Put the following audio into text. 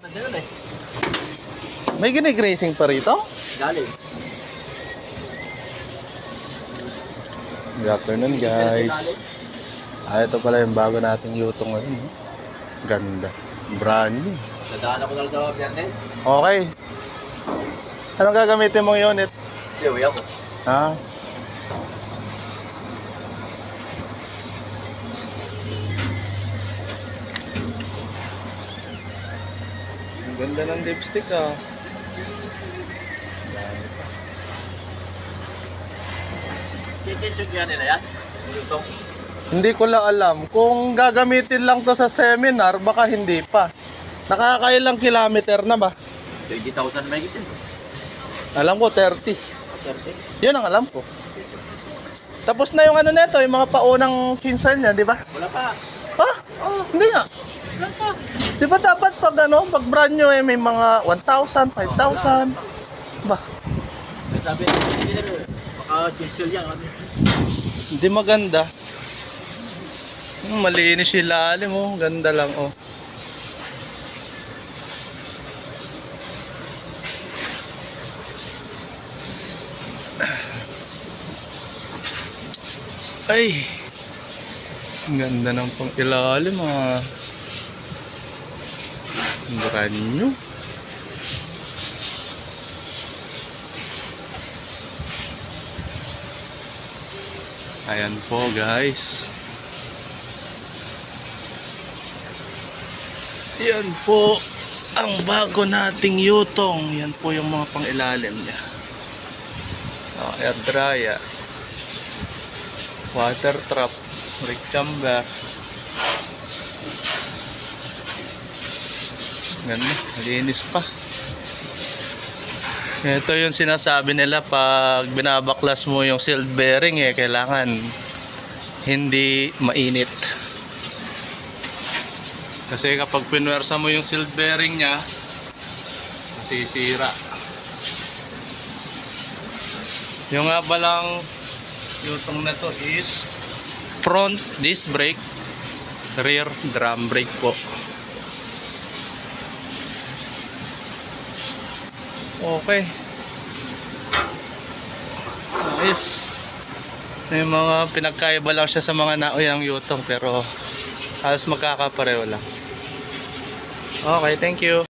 Nandiyan eh. May ginig-racing pa rito? Galing. Good afternoon guys. Ito pala yung bago nating yutong ngayon. Ganda. Brand new. Nadaan ako lang sa Biyernes. Okay. Anong gagamitin mong unit? Siyawi ako. Ha? Ang ganda ng dipstick ah. Kitchen yan nila yan? Lutong. Hindi ko lang alam. Kung gagamitin lang to sa seminar, baka hindi pa. Nakakailang kilometer na ba? 20,000 may gitin. Alam ko 30. 30? Yun ang alam ko. Tapos na yung ano neto, yung mga paunang kinsal niya, di ba? Wala pa. Ha? Oh, hindi nga. Wala pa. Di ba dapat pag ano, pag brand new eh, may mga 1,000, 5,000. Ba? May sabi, hindi na rin. Baka chill yan. Hindi maganda. Malinis yung lalim oh. Ganda lang oh. Ay. Ang ganda ng pang ilalim ah. Brand new. Ayan po guys. Yan po ang bago nating yutong. Yan po yung mga pang-ilalim niya. Air dryer, water trap, brake chamber. Ganda, malinis pa. Ito yung sinasabi nila pag binabaklas mo yung sealed bearing eh, kailangan hindi mainit. Kasi kapag pinwersa mo yung sealed bearing nya, masisira. Yung nga balang yutong na to is front disc brake, rear drum brake po. Okay. Nice. May mga pinagkaiba lang siya sa mga nauyang yutong pero halos magkakapareho lang. Okay, thank you.